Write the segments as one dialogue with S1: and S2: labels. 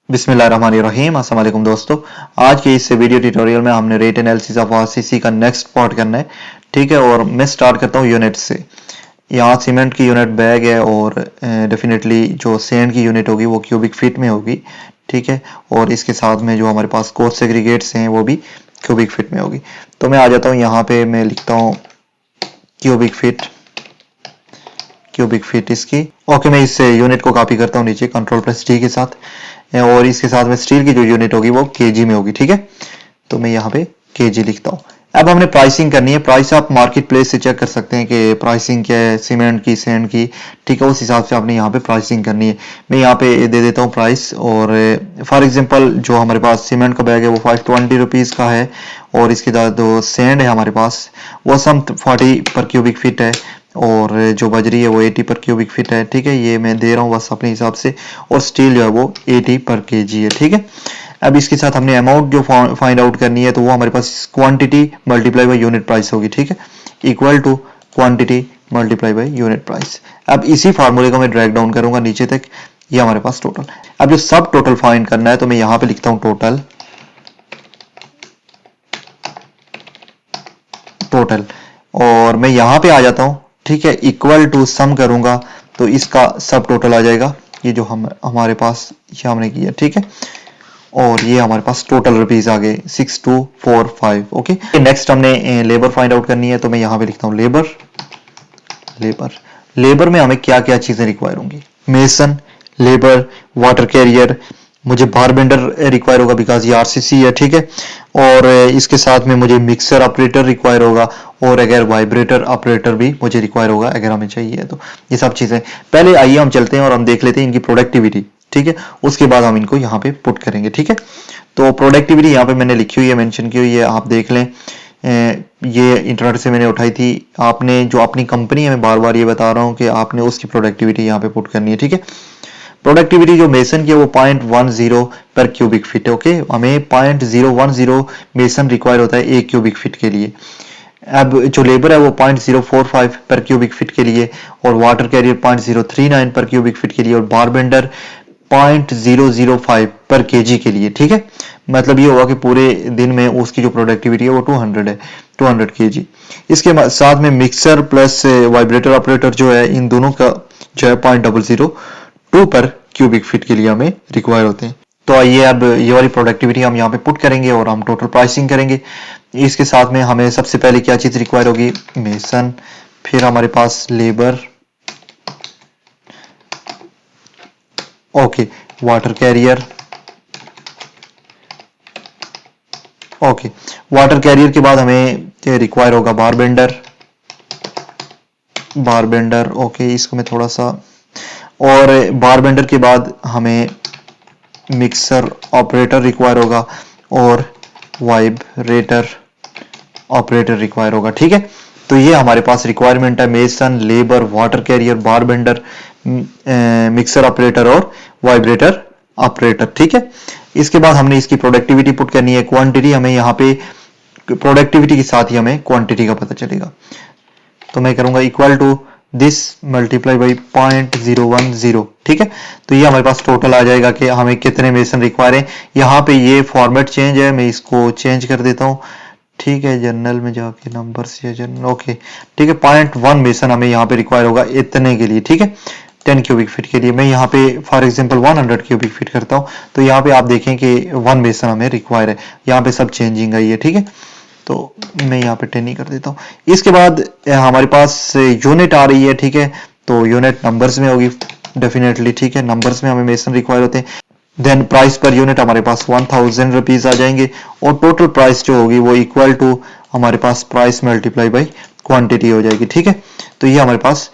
S1: बिस्मिल्लाहिर्रहमानिर्रहीम। अस्सलाम वालेकुम दोस्तों, आज के इस वीडियो ट्यूटोरियल में हमने रेट एनालिसिस ऑफ आरसीसी का नेक्स्ट पार्ट करना है। ठीक है, और मैं स्टार्ट करता हूँ यूनिट से। यहाँ सीमेंट की यूनिट बैग है और डेफिनेटली जो सैंड की यूनिट होगी वो क्यूबिक फीट में होगी। ठीक है, और इसके साथ में जो हमारे पास कोर्स एग्रीगेट्स हैं वो भी क्यूबिक फीट में होगी। तो मैं आ जाता हूँ यहाँ पे, मैं लिखता हूँ क्यूबिक फीट इसकी। ओके, मैं इस यूनिट को कॉपी करता हूँ नीचे Ctrl+D के साथ, और इसके साथ में स्टील की जो यूनिट होगी वो केजी में होगी। ठीक है, तो मैं यहाँ पे केजी लिखता हूँ। अब हमने प्राइसिंग करनी है। प्राइस आप मार्केट प्लेस से चेक कर सकते हैं कि प्राइसिंग क्या है सीमेंट की, सैंड की। ठीक है, उस हिसाब से आपने यहाँ पे प्राइसिंग करनी है। मैं यहाँ पे दे देता हूँ प्राइस, और फॉर एग्जांपल जो हमारे पास सीमेंट का बैग है वो 520 रुपीज़ का है, और इसके बाद जो सैंड है हमारे पास वो सम 40 पर क्यूबिक फीट है, और जो बजरी है वो 80 पर क्यूबिक फीट है। ठीक है, ये मैं दे रहा हूँ बस अपने हिसाब से, और स्टील जो है वो 80 पर केजी है। ठीक है, अब इसके साथ हमने अमाउंट जो फाइंड आउट करनी है, तो वो हमारे पास quantity multiply by unit price होगी। ठीक है, equal to quantity multiply by unit price. अब इसी फार्मूले को मैं ड्रैग डाउन करूंगा नीचे तक, ये हमारे पास टोटल। अब जो सब टोटल फाइंड करना है, तो मैं यहां पे लिखता हूं टोटल, और मैं यहां पे आ जाता हूं। ठीक है, इक्वल टू सम करूंगा तो इसका सब टोटल आ जाएगा, ये जो हमारे पास ये हमने किया। ठीक है, और ये हमारे पास टोटल रुपीज आ गए 6245। ओके, नेक्स्ट हमने लेबर फाइंड आउट करनी है, तो मैं यहाँ पे लिखता हूँ लेबर में हमें क्या क्या चीजें रिक्वायर होंगी। मेसन, लेबर, वाटर कैरियर, मुझे बारबेंडर रिक्वायर होगा बिकॉज ये आरसीसी है। ठीक है, और इसके साथ में मुझे मिक्सर ऑपरेटर रिक्वायर होगा, और अगर वाइब्रेटर ऑपरेटर भी मुझे रिक्वायर होगा अगर हमें चाहिए तो। ये सब चीजें पहले आइए हम चलते हैं और हम देख लेते हैं इनकी प्रोडक्टिविटी। ठीक है, उसके बाद हम इनको यहाँ पे पुट करेंगे। ठीक है, तो प्रोडक्टिविटी यहाँ पे मैंने लिखी हुई है, मेंशन की हुई है, आप देख लें। ये इंटरनेट से मैंने उठाई थी। आपने जो अपनी कंपनी है, मैं बार बार ये बता रहा हूँ कि आपने उसकी प्रोडक्टिविटी यहाँ पे पुट करनी है। ठीक है, प्रोडक्टिविटी जो मेसन की है वो 0.10 पर क्यूबिक फीट है। ओके, हमें 0.010 मेसन रिक्वायर होता है एक क्यूबिक फीट के लिए। अब जो लेबर है वो 0.045 पर क्यूबिक फीट के लिए, और वाटर कैरियर 0.039 पर क्यूबिक फीट के लिए, और बारबेंडर 0.005 पर केजी के लिए। ठीक है, मतलब ये होगा कि पूरे दिन में उसकी जो प्रोडक्टिविटी है वो 200 है, 200 केजी। इसके साथ में मिक्सर प्लस वाइब्रेटर ऑपरेटर जो है, इन दोनों का जो है 0.002 पर क्यूबिक फीट के लिए हमें रिक्वायर होते हैं। तो आइए अब ये वाली प्रोडक्टिविटी हम यहाँ पे पुट करेंगे और हम टोटल प्राइसिंग करेंगे। इसके साथ में हमें सबसे पहले क्या चीज रिक्वायर होगी, मेसन, फिर हमारे पास labour, okay, water carrier, okay, water carrier के बाद हमें रिक्वायर होगा बारबेंडर, ओके, इसको मैं थोड़ा सा, और बारबेंडर के बाद हमें मिक्सर ऑपरेटर रिक्वायर होगा, और वाइब्रेटर ऑपरेटर रिक्वायर होगा। ठीक है, तो ये हमारे पास रिक्वायरमेंट है, mason, labour, water carrier, bar bender, mixer operator और वाइब्रेटर ऑपरेटर। ठीक है, इसके बाद हमने इसकी प्रोडक्टिविटी पुट करनी है। क्वांटिटी हमें यहाँ पे प्रोडक्टिविटी के साथ ही हमें क्वांटिटी का पता चलेगा, तो मैं करूंगा equal to this multiply by 0.010। ठीक है, तो ये हमारे पास टोटल आ जाएगा कि हमें कितने मेसन रिक्वायर है। यहाँ पे ये फॉर्मेट चेंज है, मैं इसको चेंज कर देता हूँ। ठीक है, जनरल में जाके नंबर से जनरल, ओके, ठीक है, 0.1 मेसन हमें यहाँ पे रिक्वायर होगा इतने के लिए। ठीक है, 10 क्यूबिक फीट के लिए। मैं यहाँ पे फॉर एग्जांपल 100 क्यूबिक फीट करता हूँ, तो यहाँ पे आप देखें कि 1 मेसन हमें रिक्वायर है। यहाँ पे सब चेंजिंग आई है। ठीक है, तो मैं यहाँ पे 10 ही कर देता हूँ। इसके बाद हमारे पास यूनिट आ रही है। ठीक है, तो यूनिट नंबर्स में होगी डेफिनेटली। ठीक है, नंबर्स में हमें मेसन रिक्वायर होते हैं। देन प्राइस पर यूनिट हमारे पास 1000 रुपीज आ जाएंगे, और टोटल प्राइस जो होगी वो इक्वल टू हमारे पास प्राइस मल्टीप्लाई बाई क्वांटिटी हो जाएगी। ठीक है, तो ये हमारे पास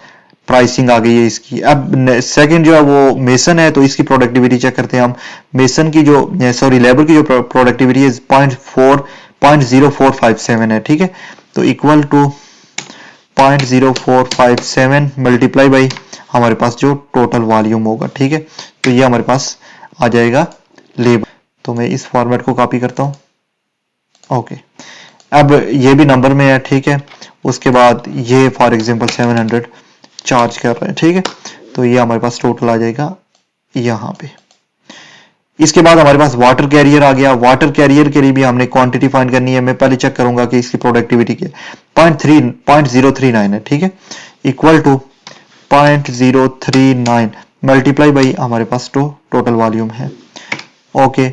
S1: प्राइसिंग आ गई है इसकी। अब सेकंड जो है वो मेसन है, तो इसकी प्रोडक्टिविटी चेक करते हैं हम। मेसन की जो लेबर की जो प्रोडक्टिविटी है 0.0457 है। ठीक है, तो इक्वल टू 0.0457 मल्टीप्लाई बाई हमारे पास जो टोटल वॉल्यूम होगा। ठीक है, तो ये हमारे पास आ जाएगा लेबर। तो मैं इस फॉर्मेट को कॉपी करता हूं। ओके, अब ये भी नंबर में है। ठीक है, उसके बाद ये फॉर एग्जांपल 700 चार्ज कर रहे हैं। ठीक है, तो ये हमारे पास टोटल आ जाएगा यहाँ पे। इसके बाद हमारे पास वाटर कैरियर आ गया। वाटर कैरियर के लिए भी हमने क्वांटिटी फाइंड करनी है। मैं पहले चेक करूंगा कि इसकी प्रोडक्टिविटी क्या है। 0.039 है, ठीक है, इक्वल टू 0.039 मल्टीप्लाई बाई हमारे पास टोटल वॉल्यूम है। ओके,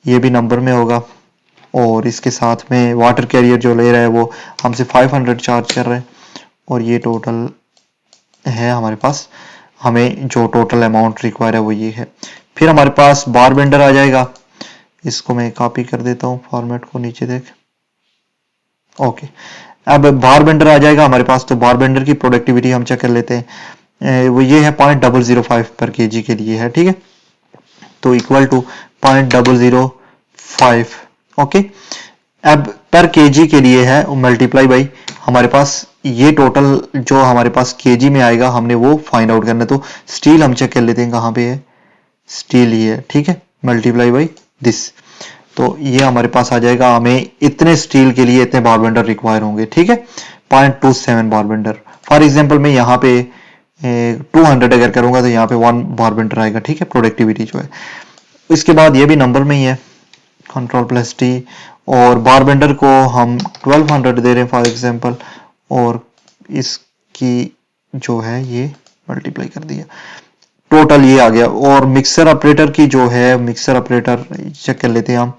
S1: ये भी नंबर में होगा और इसके साथ में वाटर कैरियर जो ले रहा है वो हमसे 500 चार्ज कर रहे हैं और ये टोटल है हमारे पास। हमें जो टोटल अमाउंट रिक्वायर है वो ये है। फिर हमारे पास बार बेंडर आ जाएगा। इसको मैं कॉपी कर देता हूँ, फॉर्मेट को नीचे देख। ओके, अब बार बेंडर आ जाएगा हमारे पास। तो बार बेंडर की प्रोडक्टिविटी हम चेक कर लेते हैं। वो ये है 0.005 पर केजी के लिए है, ठीक है, तो इक्वल टू 0.005। ओके, अब पर केजी के लिए है मल्टीप्लाई बाई हमारे पास ये टोटल जो हमारे पास केजी में आएगा हमने वो फाइंड आउट करना है। तो स्टील हम चेक कर लेते हैं कहाँ पे है, स्टील ही है, ठीक है, मल्टीप्लाई बाई दिस। तो ये हमारे पास आ जाएगा। हमें इतने स्टील के लिए इतने बार बेंडर रिक्वायर होंगे, ठीक है, 0.27 बार बेंडर। फॉर एग्जांपल मैं यहाँ पे 200 अगर करूंगा तो यहाँ पे 1 बार बेंडर आएगा, ठीक है, प्रोडक्टिविटी जो है। इसके बाद ये भी नंबर में ही है, कंट्रोल प्लस टी, और बार बेंडर को हम 1200 दे रहे हैं फॉर एग्जांपल, और इसकी जो है ये मल्टीप्लाई कर दिया, टोटल ये आ गया। और मिक्सर ऑपरेटर की जो है, मिक्सर ऑपरेटर चेक कर लेते हैं हम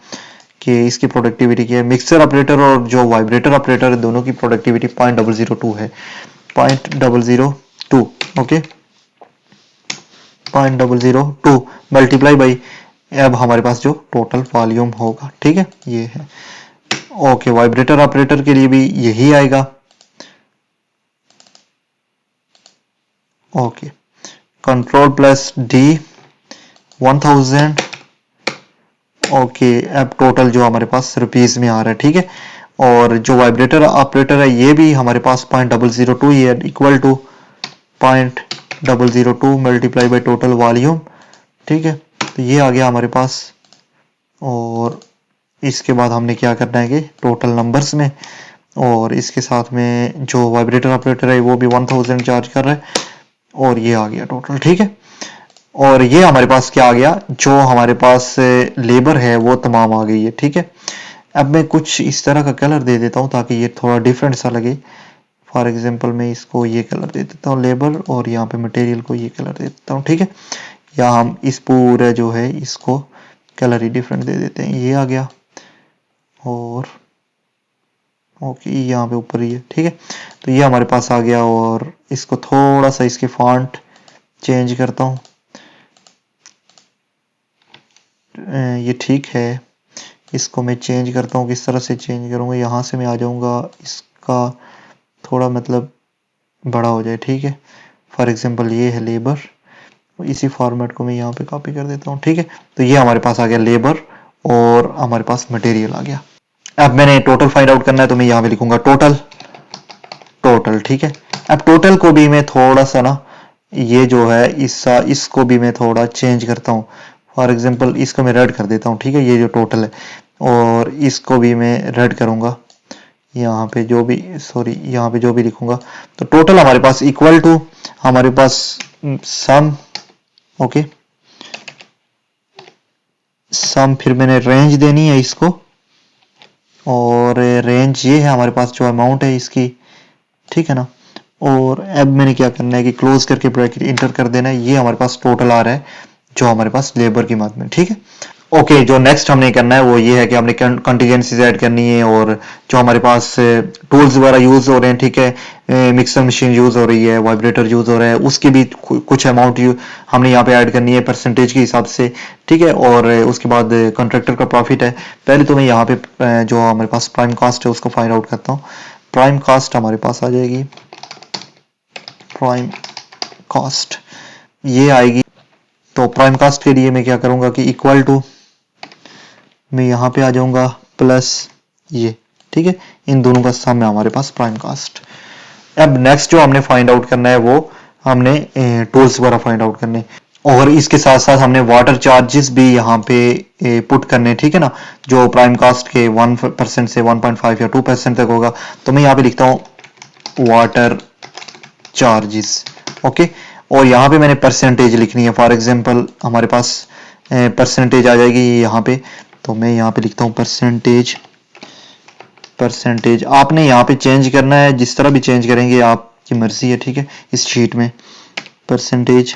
S1: कि इसकी प्रोडक्टिविटी क्या है। मिक्सर ऑपरेटर और जो वाइब्रेटर ऑपरेटर है दोनों की प्रोडक्टिविटी 0.002 है, 0.002। ओके, 0.002 मल्टीप्लाई बाई अब हमारे पास जो टोटल वॉल्यूम होगा, ठीक है, ये है। ओके, वाइब्रेटर ऑपरेटर के लिए भी यही आएगा। Okay, control plus D 1000। Okay, अब टोटल जो हमारे पास रुपीज में आ रहा है, ठीक है, और जो वाइब्रेटर ऑपरेटर है ये भी हमारे पास 0.002 ही है, equal to 0.002 multiply by total volume, ठीक है। तो ये आ गया हमारे पास। और इसके बाद हमने क्या करना है कि टोटल नंबर्स में, और इसके साथ में जो वाइब्रेटर ऑपरेटर है वो भी 1000 चार्ज कर रहा है, और ये आ गया टोटल, ठीक है। और ये हमारे पास क्या आ गया, जो हमारे पास लेबर है वो तमाम आ गई है, ठीक है। अब मैं कुछ इस तरह का कलर दे देता हूँ ताकि ये थोड़ा डिफरेंट सा लगे। फॉर एग्जांपल मैं इसको ये कलर दे देता हूँ लेबर, और यहाँ पे मटेरियल को ये कलर दे देता हूँ, ठीक है। या हम इस पूरे जो है इसको कलर ही डिफरेंट दे देते हैं, ये आ गया। और ओके, यहाँ पे ऊपर ही है, ठीक है। तो ये हमारे पास आ गया, और इसको थोड़ा सा इसके फॉन्ट चेंज करता हूँ, ये ठीक है। इसको मैं चेंज करता हूँ, किस तरह से चेंज करूँगा, यहाँ से मैं आ जाऊँगा, इसका थोड़ा मतलब बड़ा हो जाए, ठीक है। फॉर एग्जांपल ये है लेबर, इसी फॉर्मेट को मैं यहाँ पे कॉपी कर देता हूँ, ठीक है। तो ये हमारे पास आ गया लेबर, और हमारे पास मटेरियल आ गया। अब मैंने टोटल फाइंड आउट करना है तो मैं यहाँ पे लिखूंगा टोटल, टोटल, ठीक है। अब टोटल को भी मैं थोड़ा सा ना, ये जो है इसको भी मैं थोड़ा चेंज करता हूँ। फॉर एग्जांपल इसको मैं रेड कर देता हूँ, ठीक है, ये जो टोटल है, और इसको भी मैं रेड करूंगा। यहाँ पे जो भी यहाँ पे जो भी लिखूंगा, तो टोटल हमारे पास इक्वल टू हमारे पास सम। ओके, सम, फिर मैंने रेंज देनी है इसको, और रेंज ये है हमारे पास जो अमाउंट है इसकी, ठीक है ना। और अब मैंने क्या करना है कि क्लोज करके ब्रैकेट इंटर कर देना है। ये हमारे पास टोटल आ रहा है जो हमारे पास लेबर की मद में, ठीक है। ओके, जो नेक्स्ट हमने करना है वो ये है कि हमने कंटीजेंसीज ऐड करनी है, और जो हमारे पास टूल्स वगैरह यूज हो रहे हैं, ठीक है, मिक्सर मशीन यूज हो रही है, वाइब्रेटर यूज हो रहा है, उसकी भी कुछ अमाउंट हमने यहाँ पे ऐड करनी है परसेंटेज के हिसाब से, ठीक है। और उसके बाद कॉन्ट्रैक्टर का प्रॉफिट है। पहले तो मैं यहाँ पे जो हमारे पास प्राइम कास्ट है उसको फाइंड आउट करता हूँ। प्राइम कास्ट हमारे पास आ जाएगी, प्राइम कास्ट ये आएगी। तो प्राइम कास्ट के लिए मैं क्या करूंगा कि इक्वल टू, मैं यहाँ पे आ जाऊंगा प्लस ये, ठीक है, इन दोनों का सम है हमारे पास प्राइम कास्ट। अब नेक्स्ट जो हमने फाइंड आउट करना है वो हमने टूल्स वगैरह फाइंड आउट करने, और इसके साथ साथ हमने वाटर चार्जेस भी यहाँ पे पुट करने, ठीक है ना, जो प्राइम कास्ट के 1% से 1.5 या 2% तक होगा। तो मैं यहाँ पे लिखता हूँ वाटर चार्जेस, ओके। और यहाँ पे मैंने परसेंटेज लिखनी है। फॉर एग्जांपल हमारे पास परसेंटेज आ जाएगी यहाँ पे। तो मैं यहाँ पे लिखता हूँ परसेंटेज। आपने यहाँ पे चेंज करना है, जिस तरह भी चेंज करेंगे आपकी मर्जी है, ठीक है। इस शीट में परसेंटेज,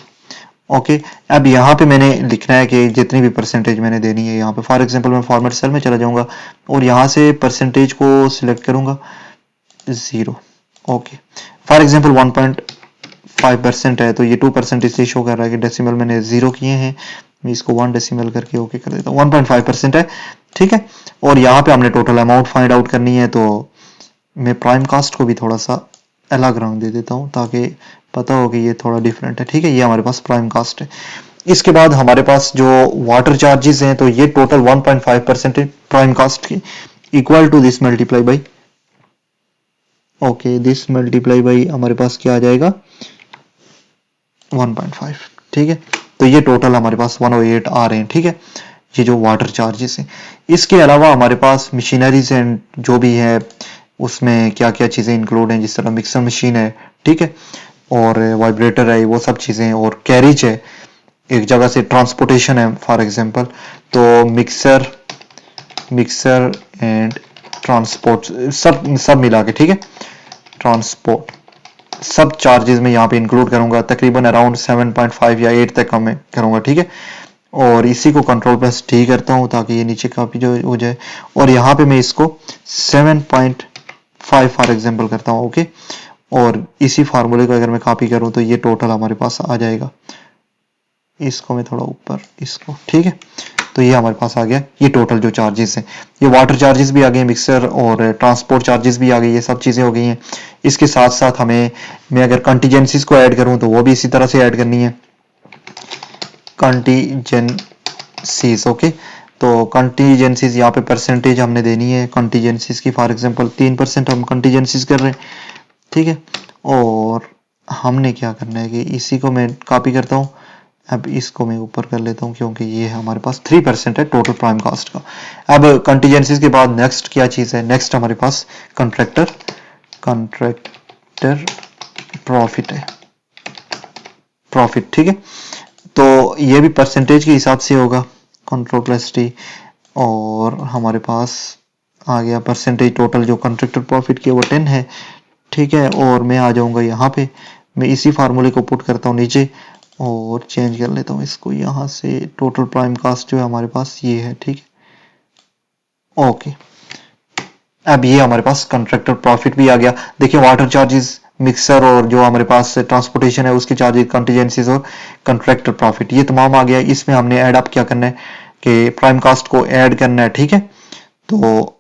S1: ओके। अब यहाँ पे मैंने लिखना है कि जितनी भी परसेंटेज मैंने देनी है यहाँ पे। फॉर एग्जांपल मैं फॉर्मेट सेल में चला जाऊंगा और यहाँ से परसेंटेज को सिलेक्ट करूंगा 0, ओके। फॉर एग्जांपल 1.5% है तो ये 2% इसलिए शो कर रहा है कि डेसिमल मैंने 0 किए हैं। मैं इसको 1 डेसिमल करके ओके कर देता हूँ। 1.5% है, ठीक है। और यहाँ पे हमने टोटल अमाउंट फाइंड आउट करनी है, तो मैं प्राइम कास्ट को भी थोड़ा सा अलग रंग दे देता हूँ ताकि पता हो कि ये थोड़ा डिफरेंट है, ठीक है। ये हमारे पास प्राइम कास्ट है। इसके बाद हमारे पास जो वाटर चार्जेस हैं, तो ये टोटल 1.5% है प्राइम कास्ट की, equal to this multiply by, okay, this multiply by हमारे पास क्या आ जाएगा 1.5, ठीक है। तो ये टोटल हमारे पास 108 आ रहे हैं, ठीक है। ये जो वाटर चार्जेस हैं। इसके अलावा हमारे पास मशीनरीज एंड जो भी है उसमें क्या क्या चीज़ें इंक्लूड हैं, जिस तरह मिक्सर मशीन है, ठीक है, और वाइब्रेटर है, वो सब चीज़ें, और कैरिज है, एक जगह से ट्रांसपोर्टेशन है फॉर एग्जांपल। तो मिक्सर एंड ट्रांसपोर्ट सब सब मिला के, ठीक है, ट्रांसपोर्ट सब चार्जेस में यहाँ पे इंक्लूड करूंगा। तकरीबन अराउंड 7.5 या 8 तक का मैं करूंगा, ठीक है। और इसी को कंट्रोल प्लस टी करता हूँ ताकि ये नीचे काफी जो हो जाए, और यहाँ पे मैं इसको 7.5 फॉर एग्जांपल करता हूँ, ओके। और इसी फार्मूले को अगर मैं कॉपी करूँ तो ये टोटल हमारे पास आ जाएगा। इसको मैं थोड़ा ऊपर, इसको, ठीक है। तो ये हमारे पास आ गया ये टोटल जो चार्जेस हैं। ये वाटर चार्जेस भी आ गए, मिक्सर और ट्रांसपोर्ट चार्जेस भी आ गई, ये सब चीज़ें हो गई हैं। इसके साथ साथ मैं अगर कंटीजेंसीज को ऐड करूं तो वो भी इसी तरह से ऐड करनी है, कंटीजेंसीज, ओके। तो कंटीजेंसीज यहाँ पे परसेंटेज हमने देनी है कंटीजेंसीज की। फॉर एग्जांपल 3% हम कंटीजेंसीज कर रहे हैं, ठीक है। और हमने क्या करना है कि इसी को मैं कॉपी करता हूँ। अब इसको मैं ऊपर कर लेता हूँ क्योंकि ये हमारे पास 3% है टोटल प्राइम कास्ट का। अब कंटीजेंसीज के बाद नेक्स्ट क्या चीज़ है, नेक्स्ट हमारे पास कंट्रैक्टर प्रॉफिट है, प्रॉफिट, ठीक है। तो ये भी परसेंटेज के हिसाब से होगा, कंट्रोल प्लस टी, और हमारे पास आ गया परसेंटेज टोटल जो कंट्रैक्टर प्रॉफिट की वो 10 है, ठीक है। और मैं आ जाऊंगा यहाँ पे, मैं इसी फार्मूले को पुट करता हूँ नीचे और चेंज कर लेता हूँ इसको यहाँ से। टोटल प्राइम कास्ट जो है हमारे पास ये है, ठीक है, ओके। अब ये हमारे पास कंट्रैक्टर प्रॉफिट भी आ गया। देखिए वाटर चार्जेस, मिक्सर और जो हमारे पास ट्रांसपोर्टेशन है उसके चार्जेस, कंटीजेंसीज और कंट्रैक्टर प्रॉफिट, ये तमाम आ गया। इसमें हमने ऐड अप क्या करना है कि प्राइम कास्ट को ऐड करना है, ठीक है। तो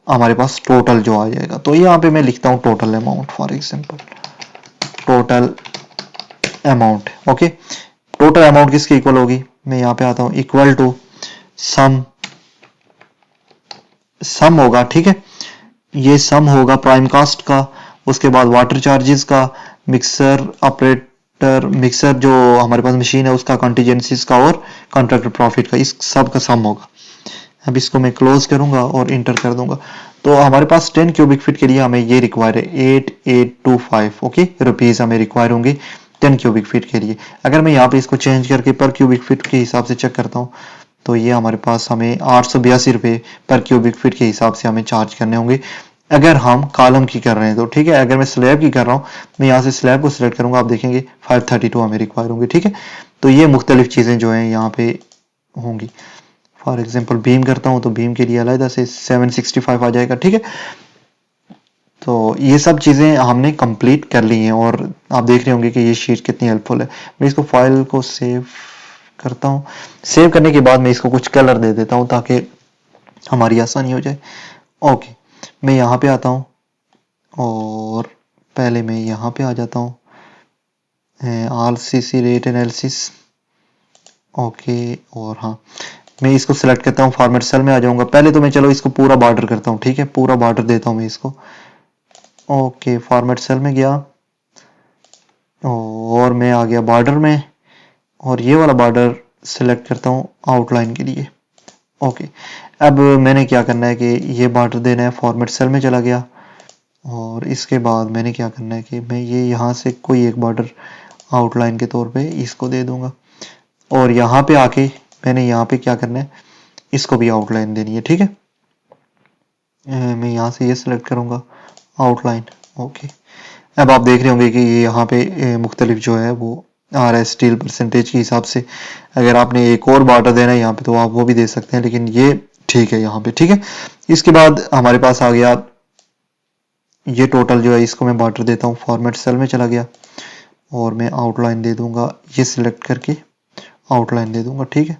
S1: हमारे पास टोटल जो आ जाएगा, तो यहाँ पे मैं लिखता हूँ total amount, for example total amount, okay. Total amount किसके इक्वल होगी, मैं यहाँ पे आता हूँ, इक्वल टू सम होगा, ठीक है। ये सम होगा प्राइम कास्ट का, उसके बाद वाटर चार्जेस का, मिक्सर ऑपरेटर, मिक्सर जो हमारे पास मशीन है उसका, कंटीजेंसीज का और कॉन्ट्रैक्टर प्रॉफिट का, इस सब का सम होगा। अब इसको मैं क्लोज करूंगा और इंटर कर दूंगा। तो हमारे पास 10 क्यूबिक फीट के लिए हमें ये रिक्वायर है 8825, ओके, रुपीज हमें रिक्वायर होंगे 10 क्यूबिक फीट के लिए। अगर मैं यहाँ पे इसको चेंज करके पर क्यूबिक फीट के हिसाब से चेक करता हूँ तो ये हमारे पास हमें 882 रुपये पर क्यूबिक फीट के हिसाब से हमें चार्ज करने होंगे अगर हम कॉलम की कर रहे हैं तो, ठीक है। अगर मैं स्लैब की कर रहा हूँ, मैं यहाँ से स्लैब को सिलेक्ट करूंगा, आप देखेंगे 532 हमें रिक्वायर होंगे, ठीक है। तो ये मुख्तलिफ चीज़ें जो हैं यहाँ पे होंगी। फॉर एग्जांपल बीम करता हूँ तो बीम के लिए अलग से 765 आ जाएगा, ठीक है। तो ये सब चीज़ें हमने कंप्लीट कर ली हैं और आप देख रहे होंगे कि ये शीट कितनी हेल्पफुल है। मैं इसको फाइल को सेव करता हूँ। सेव करने के बाद मैं इसको कुछ कलर दे देता हूँ ताकि हमारी आसानी हो जाए, ओके। मैं यहाँ पे आता हूँ और पहले मैं यहाँ पे आ जाता हूँ, RCC रेट एनालिसिस, ओके। और हाँ, मैं इसको सिलेक्ट करता हूँ, फॉर्मेट सेल में आ जाऊंगा। पहले तो मैं चलो इसको पूरा बॉर्डर करता हूँ, ठीक है, पूरा बॉर्डर देता हूँ मैं इसको, ओके। फॉर्मेट सेल में गया और मैं आ गया बॉर्डर में और ये वाला बॉर्डर सिलेक्ट करता हूँ आउटलाइन के लिए, ओके। अब मैंने क्या करना है कि ये बॉर्डर देना है, फॉर्मेट सेल में चला गया और इसके बाद मैंने क्या करना है कि मैं ये यहाँ से कोई एक बॉर्डर आउटलाइन के तौर पे इसको दे दूंगा और यहाँ पे आके मैंने यहाँ पे क्या करना है, इसको भी आउटलाइन देनी है। ठीक है, मैं यहाँ से ये सिलेक्ट करूँगा आउटलाइन। ओके, अब आप देख रहे होंगे कि ये यहाँ पे मुख्तलिफ जो है वो आ रहा है स्टील परसेंटेज के हिसाब से। अगर आपने एक और बार्डर देना है यहाँ पे तो आप वो भी दे सकते हैं, लेकिन ये ठीक है यहाँ पे। ठीक है, इसके बाद हमारे पास आ गया ये टोटल जो है, इसको मैं बार्डर देता हूँ, फॉर्मेट सेल में चला गया और मैं आउटलाइन दे दूंगा, ये सिलेक्ट करके आउटलाइन दे दूंगा। ठीक है,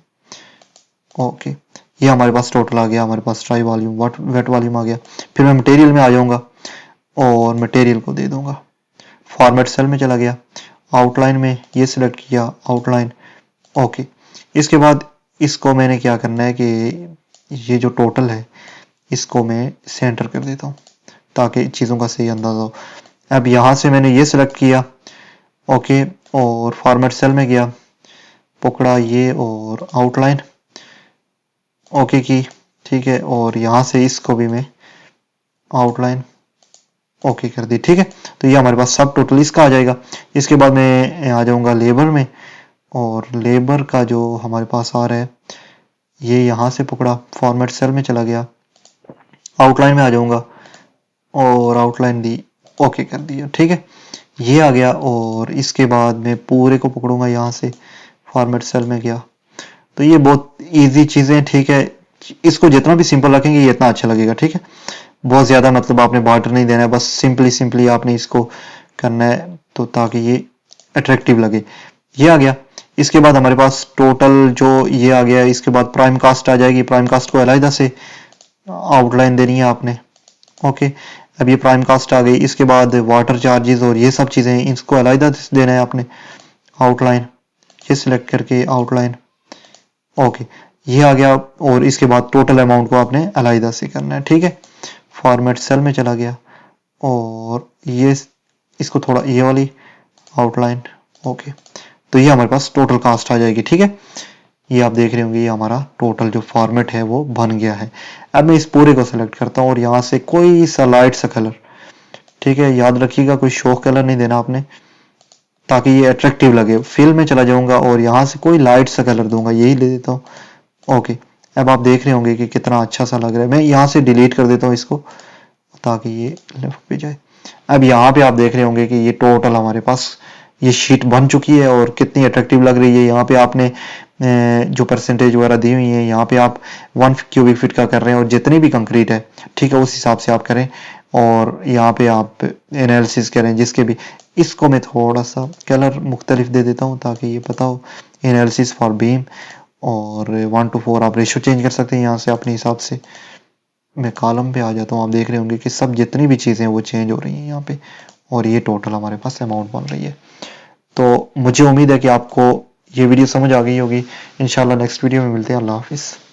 S1: ओके, ये हमारे पास टोटल आ गया, हमारे पास ट्राई वॉल्यूम वेट वॉल्यूम आ गया। फिर मैं मटेरियल में आ जाऊंगा और मटेरियल को दे दूंगा, फॉर्मेट सेल में चला गया, आउटलाइन में ये सिलेक्ट किया आउटलाइन। ओके, इसके बाद इसको मैंने क्या करना है कि ये जो टोटल है इसको मैं सेंटर कर देता हूँ ताकि चीज़ों का सही अंदाजा हो। अब यहाँ से मैंने ये सिलेक्ट किया, ओके, और फॉर्मेट सेल में गया, पकड़ा ये और आउटलाइन ओके की। ठीक है, और यहाँ से इसको भी मैं आउटलाइन ओके कर दी। ठीक है, तो ये हमारे पास सब टोटल इसका आ जाएगा। इसके बाद मैं आ जाऊंगा लेबर में, और लेबर का जो हमारे पास आ रहा है ये यहाँ से पकड़ा, फॉर्मेट सेल में चला गया, आउटलाइन में आ जाऊंगा और आउटलाइन दी, ओके कर दिया। ठीक है, ये आ गया, और इसके बाद मैं पूरे को पकड़ूंगा, यहाँ से फॉर्मेट सेल में गया। तो ये बहुत इजी चीज़ें। ठीक है, इसको जितना भी सिंपल रखेंगे ये इतना अच्छा लगेगा। ठीक है, बहुत ज़्यादा मतलब आपने बार्डर नहीं देना है, बस सिंपली आपने इसको करना है तो ताकि ये अट्रैक्टिव लगे। ये आ गया। इसके बाद हमारे पास टोटल जो ये आ गया, इसके बाद प्राइम कास्ट आ जाएगी। प्राइम कास्ट को अलग से आउटलाइन देनी है आपने। ओके, अब ये प्राइम कास्ट आ गई। इसके बाद वाटर चार्जेस और ये सब चीज़ें इसको अलग देना है आपने, आउटलाइन, ये सिलेक्ट करके आउटलाइन। ओके, ये आ गया, और इसके बाद टोटल अमाउंट को आपने अलग से करना है। ठीक है, फॉर्मेट सेल में चला गया और ये इसको थोड़ा ये वाली आउटलाइन। ओके, तो ये हमारे पास टोटल कास्ट आ जाएगी। ठीक है, ये आप देख रहे होंगे, ये हमारा टोटल जो फॉर्मेट है वो बन गया है। अब मैं इस पूरे को सेलेक्ट करता हूँ और यहाँ से कोई सा लाइट सा कलर, ठीक है, याद रखिएगा कोई शोक कलर नहीं देना आपने ताकि ये अट्रैक्टिव लगे। फिल में चला जाऊंगा और यहाँ से कोई लाइट सा कलर दूंगा, यही ले देता हूँ। ओके, अब आप देख रहे होंगे कि कितना अच्छा सा लग रहा है। मैं यहाँ से डिलीट कर देता हूँ इसको ताकि ये लेफ्ट पे जाए। अब यहाँ पे आप देख रहे होंगे कि ये टोटल हमारे पास ये शीट बन चुकी है और कितनी अट्रैक्टिव लग रही है। यहाँ पे आपने जो परसेंटेज वगैरह दी हुई है, यहाँ पे आप 1 क्यूबिक फीट का कर रहे हैं और जितनी भी कंक्रीट है, ठीक है, उस हिसाब से आप करें। और यहाँ पे आप एनालिसिस करें जिसके भी। इसको मैं थोड़ा सा कलर मुख्तलिफ दे देता हूँ ताकि ये पता हो, एनालिसिस फॉर बीम, और 1:4 आप रेशो चेंज कर सकते हैं यहाँ से अपने हिसाब से। मैं कॉलम पे आ जाता हूँ, आप देख रहे होंगे कि सब जितनी भी चीज़ें हैं वो चेंज हो रही हैं यहाँ पे, और ये टोटल हमारे पास अमाउंट बन रही है। तो मुझे उम्मीद है कि आपको ये वीडियो समझ आ गई होगी। इंशाल्लाह नेक्स्ट वीडियो में मिलते हैं। अल्लाह हाफिज़।